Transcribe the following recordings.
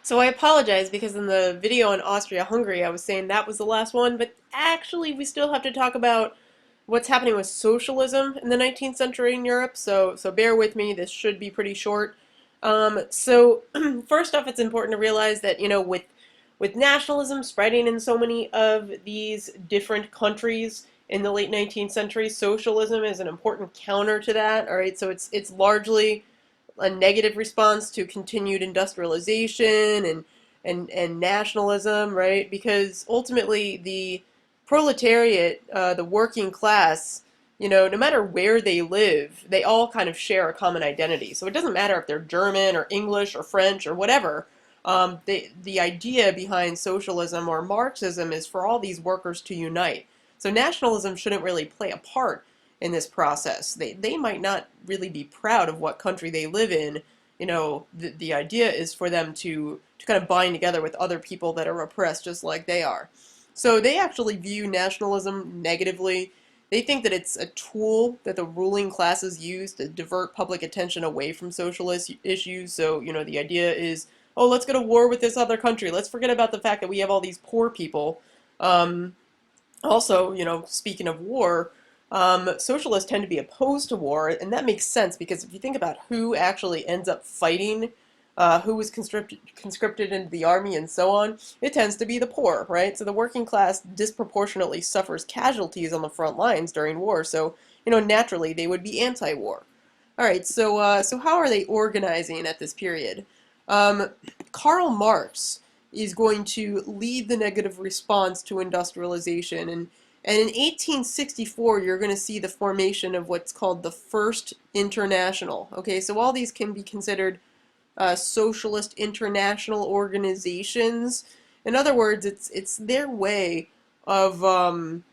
So I apologize because in the video on Austria-Hungary I was saying that was the last one, but actually we still have to talk about what's happening with socialism in the 19th century in Europe, so bear with me, this should be pretty short. So first off, it's important to realize that, with nationalism spreading in so many of these different countries in the late 19th century, socialism is an important counter to that, all right? So it's largely a negative response to continued industrialization and nationalism, right? Because ultimately the proletariat, the working class, no matter where they live, they all kind of share a common identity. So it doesn't matter if they're German or English or French or whatever. The idea behind socialism or Marxism is for all these workers to unite. So nationalism shouldn't really play a part in this process. They might not really be proud of what country they live in. The idea is for them to kind of bind together with other people that are oppressed just like they are. So they actually view nationalism negatively. They think that it's a tool that the ruling classes use to divert public attention away from socialist issues. So, the idea is, oh, let's go to war with this other country. Let's forget about the fact that we have all these poor people. Also, speaking of war, socialists tend to be opposed to war, and that makes sense because if you think about who actually ends up fighting, who was conscripted into the army and so on, it tends to be the poor, right? So the working class disproportionately suffers casualties on the front lines during war, so, naturally they would be anti-war. All right, so how are they organizing at this period? Karl Marx is going to lead the negative response to industrialization, and in 1864, you're going to see the formation of what's called the First International. Okay, so all these can be considered socialist international organizations. In other words, it's their way of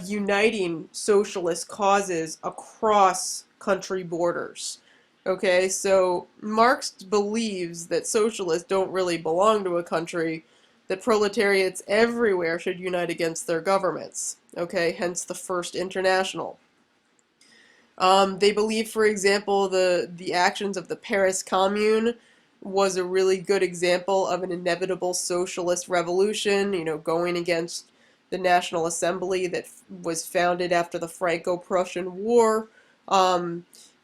uniting socialist causes across country borders. Okay, so Marx believes that socialists don't really belong to a country, that proletariats everywhere should unite against their governments. Okay, hence the First International. They believe, for example, the actions of the Paris Commune was a really good example of an inevitable socialist revolution, going against the National Assembly that was founded after the Franco-Prussian War.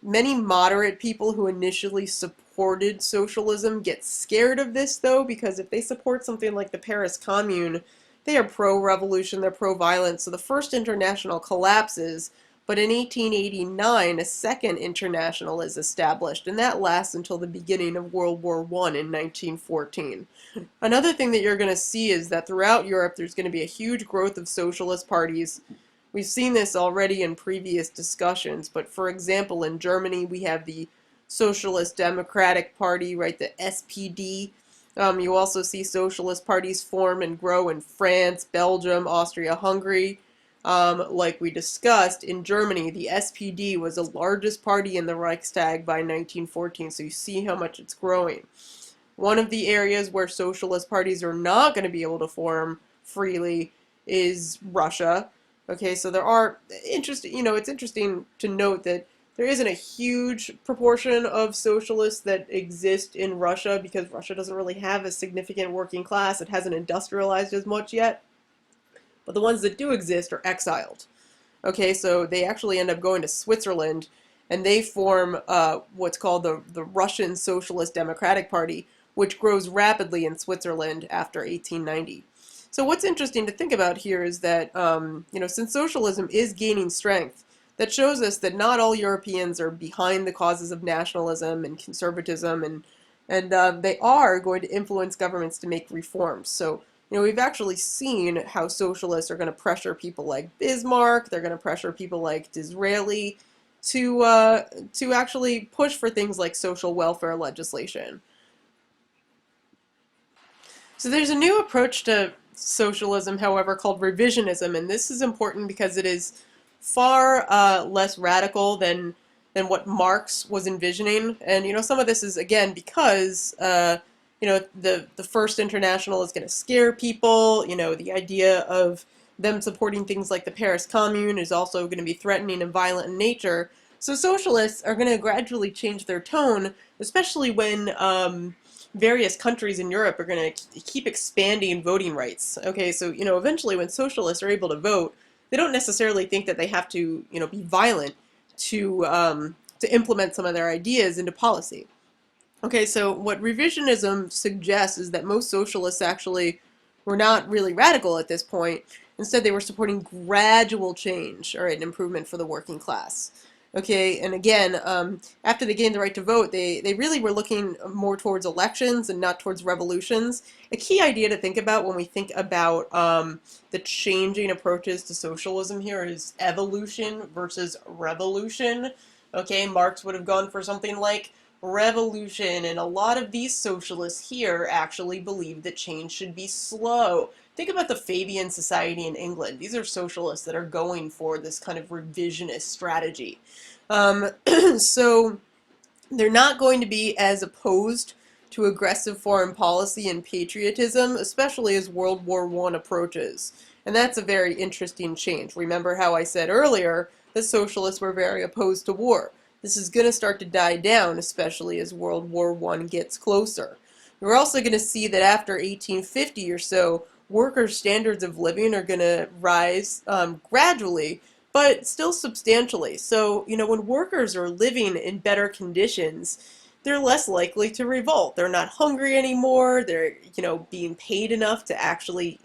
Many moderate people who initially supported socialism get scared of this, though, because if they support something like the Paris Commune, they are pro-revolution, they're pro-violence, so the First International collapses, but in 1889, a Second International is established, and that lasts until the beginning of World War I in 1914. Another thing that you're going to see is that throughout Europe, there's going to be a huge growth of socialist parties. We've seen this already in previous discussions, but for example, in Germany, we have the Socialist Democratic Party, right, the SPD. You also see socialist parties form and grow in France, Belgium, Austria-Hungary. Like we discussed, in Germany, the SPD was the largest party in the Reichstag by 1914, so you see how much it's growing. One of the areas where socialist parties are not going to be able to form freely is Russia. Okay, so there are interesting, it's interesting to note that there isn't a huge proportion of socialists that exist in Russia because Russia doesn't really have a significant working class. It hasn't industrialized as much yet. But the ones that do exist are exiled. Okay, so they actually end up going to Switzerland, and they form what's called the Russian Socialist Democratic Party, which grows rapidly in Switzerland after 1890. So what's interesting to think about here is that, since socialism is gaining strength, that shows us that not all Europeans are behind the causes of nationalism and conservatism, and they are going to influence governments to make reforms. So, we've actually seen how socialists are going to pressure people like Bismarck, they're going to pressure people like Disraeli to actually push for things like social welfare legislation. So there's a new approach to socialism, however, called revisionism, and this is important because it is far less radical than what Marx was envisioning. And some of this is again because the First International is going to scare people. The idea of them supporting things like the Paris Commune is also going to be threatening and violent in nature. So socialists are going to gradually change their tone, especially when various countries in Europe are going to keep expanding voting rights. Okay, so eventually when socialists are able to vote, they don't necessarily think that they have to be violent to implement some of their ideas into policy. Okay, so what revisionism suggests is that most socialists actually were not really radical at this point. Instead, they were supporting gradual change, or an improvement for the working class. Okay, and again, after they gained the right to vote, they really were looking more towards elections and not towards revolutions. A key idea to think about when we think about the changing approaches to socialism here is evolution versus revolution. Okay, Marx would have gone for something like revolution, and a lot of these socialists here actually believe that change should be slow. Think about the Fabian Society in England. These are socialists that are going for this kind of revisionist strategy. Um, so they're not going to be as opposed to aggressive foreign policy and patriotism, especially as World War I approaches. And that's a very interesting change. Remember how I said earlier that socialists were very opposed to war. This is going to start to die down, especially as World War I gets closer. We're also going to see that after 1850 or so, workers' standards of living are going to rise gradually, but still substantially. So, when workers are living in better conditions, they're less likely to revolt. They're not hungry anymore. They're, being paid enough to actually,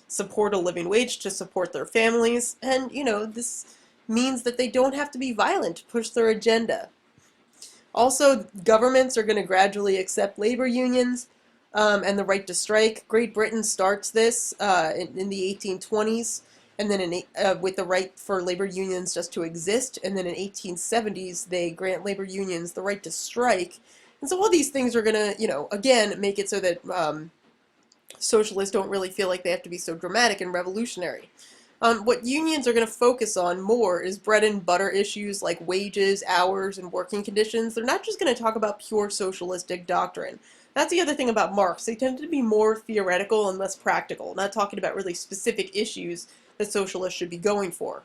support a living wage to support their families. And, this means that they don't have to be violent to push their agenda. Also, governments are going to gradually accept labor unions and the right to strike. Great Britain starts this in the 1820s, and then with the right for labor unions just to exist, and then in 1870s they grant labor unions the right to strike. And so all these things are going to, again, make it so that socialists don't really feel like they have to be so dramatic and revolutionary. What unions are going to focus on more is bread and butter issues like wages, hours, and working conditions. They're not just going to talk about pure socialistic doctrine. That's the other thing about Marx. They tend to be more theoretical and less practical, not talking about really specific issues that socialists should be going for.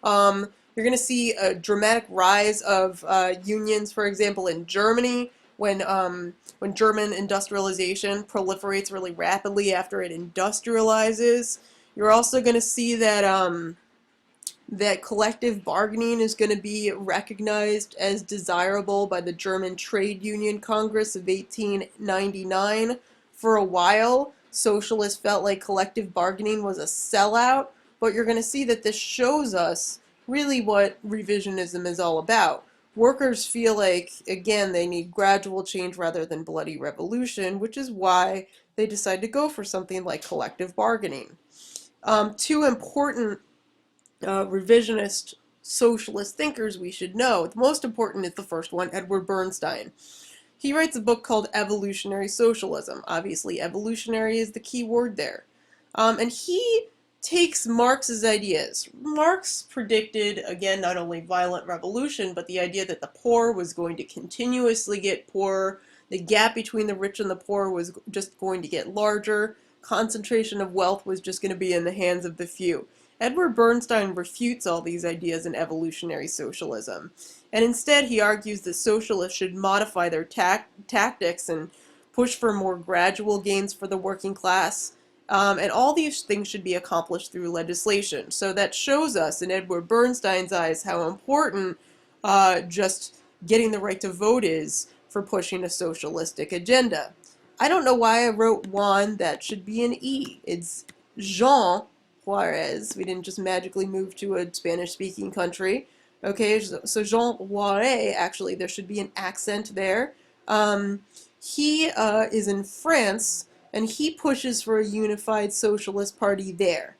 You're going to see a dramatic rise of unions, for example, in Germany, when German industrialization proliferates really rapidly after it industrializes. You're also going to see that collective bargaining is going to be recognized as desirable by the German Trade Union Congress of 1899. For a while, socialists felt like collective bargaining was a sellout, but you're going to see that this shows us really what revisionism is all about. Workers feel like, again, they need gradual change rather than bloody revolution, which is why they decide to go for something like collective bargaining. Two important revisionist socialist thinkers we should know. The most important is the first one, Edward Bernstein. He writes a book called Evolutionary Socialism. Obviously, evolutionary is the key word there. And he takes Marx's ideas. Marx predicted, again, not only violent revolution, but the idea that the poor was going to continuously get poorer. The gap between the rich and the poor was just going to get larger. Concentration of wealth was just going to be in the hands of the few. Edward Bernstein refutes all these ideas in Evolutionary Socialism, and instead he argues that socialists should modify their tactics and push for more gradual gains for the working class, and all these things should be accomplished through legislation. So that shows us, in Edward Bernstein's eyes, how important just getting the right to vote is for pushing a socialistic agenda. I don't know why I wrote Juan. That should be an E. It's Jean Juarez. We didn't just magically move to a Spanish-speaking country. Okay, so Jean Juarez, actually, there should be an accent there. He is in France, and he pushes for a unified socialist party there.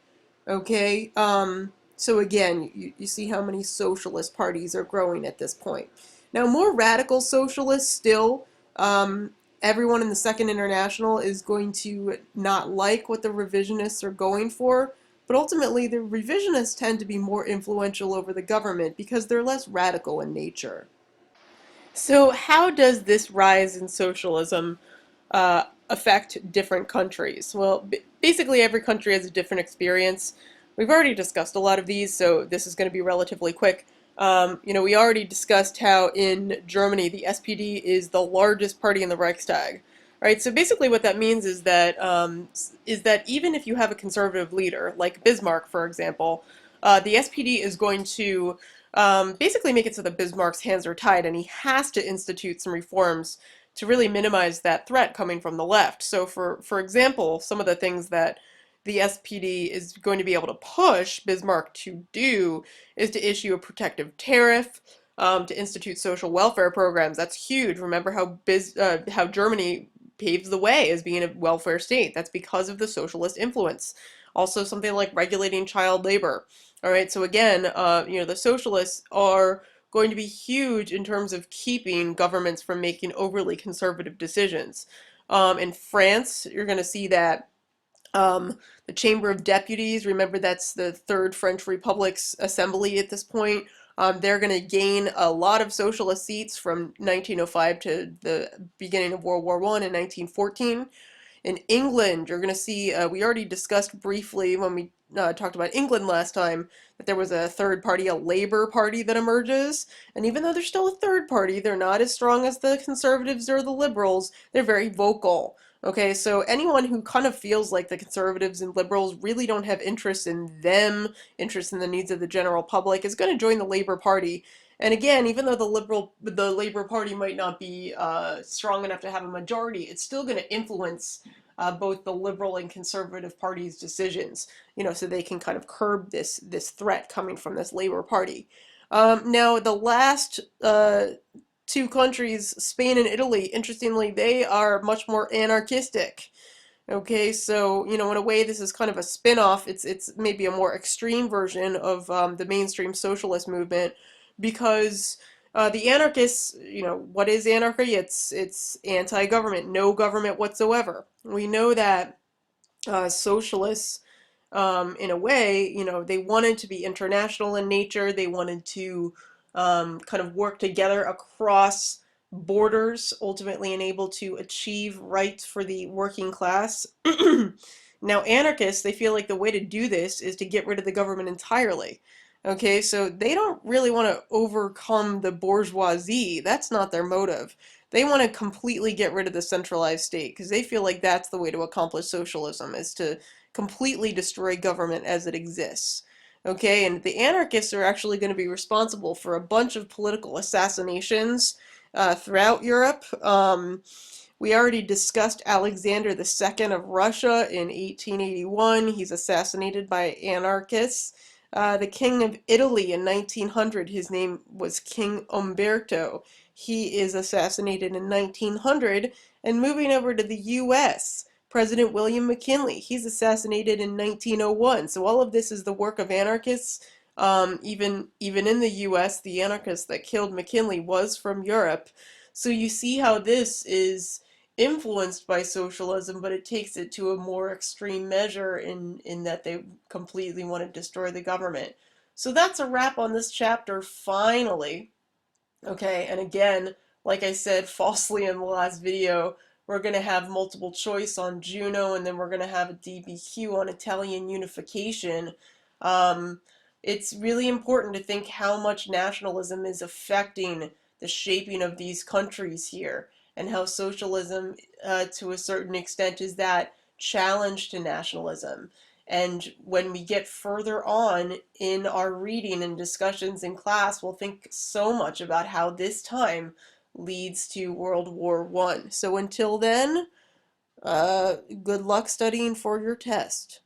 Okay, so again, you see how many socialist parties are growing at this point. Now, more radical socialists still, everyone in the Second International is going to not like what the revisionists are going for, but ultimately the revisionists tend to be more influential over the government because they're less radical in nature. So how does this rise in socialism affect different countries? Well, basically every country has a different experience. We've already discussed a lot of these, so this is going to be relatively quick. We already discussed how in Germany the SPD is the largest party in the Reichstag. right? So basically, what that means is that even if you have a conservative leader, like Bismarck, for example, the SPD is going to basically make it so that Bismarck's hands are tied, and he has to institute some reforms to really minimize that threat coming from the left. So, for example, some of the things that the SPD is going to be able to push Bismarck to do is to issue a protective tariff, to institute social welfare programs. That's huge. Remember how Germany paves the way as being a welfare state. That's because of the socialist influence. Also, something like regulating child labor. All right, so again, the socialists are going to be huge in terms of keeping governments from making overly conservative decisions. In France, you're going to see that the Chamber of Deputies, remember that's the Third French Republic's assembly at this point. They're going to gain a lot of socialist seats from 1905 to the beginning of World War I in 1914. In England, you're going to see, we already discussed briefly when we talked about England last time, that there was a third party, a Labour Party that emerges. And even though they're still a third party, they're not as strong as the Conservatives or the Liberals. They're very vocal. Okay, so anyone who kind of feels like the Conservatives and Liberals really don't have interest in them, interest in the needs of the general public, is going to join the Labour Party. And again, even though the Labour Party might not be strong enough to have a majority, it's still going to influence both the Liberal and Conservative parties' decisions, so they can kind of curb this threat coming from this Labour Party. Now, the last two countries, Spain and Italy, interestingly, they are much more anarchistic. Okay, so in a way, this is kind of a spin-off. It's maybe a more extreme version of the mainstream socialist movement, because the anarchists, what is anarchy? It's anti-government, no government whatsoever. We know that socialists, in a way, they wanted to be international in nature. They wanted to kind of work together across borders, ultimately enable to achieve rights for the working class. Now, anarchists, they feel like the way to do this is to get rid of the government entirely. Okay, so they don't really want to overcome the bourgeoisie. That's not their motive. They want to completely get rid of the centralized state because they feel like that's the way to accomplish socialism, is to completely destroy government as it exists. Okay, and the anarchists are actually going to be responsible for a bunch of political assassinations throughout Europe. We already discussed Alexander II of Russia in 1881. He's assassinated by anarchists. The King of Italy in 1900, his name was King Umberto. He is assassinated in 1900. And moving over to the U.S., President William McKinley, he's assassinated in 1901. So all of this is the work of anarchists. Even in the U.S., the anarchist that killed McKinley was from Europe. So you see how this is influenced by socialism, but it takes it to a more extreme measure in that they completely want to destroy the government. So that's a wrap on this chapter, finally. Okay, and again, like I said falsely in the last video, we're going to have multiple choice on Juno, and then we're going to have a DBQ on Italian unification. Um, it's really important to think how much nationalism is affecting the shaping of these countries here, and how socialism, to a certain extent, is that challenge to nationalism. And when we get further on in our reading and discussions in class, we'll think so much about how this time leads to World War I. So until then, good luck studying for your test.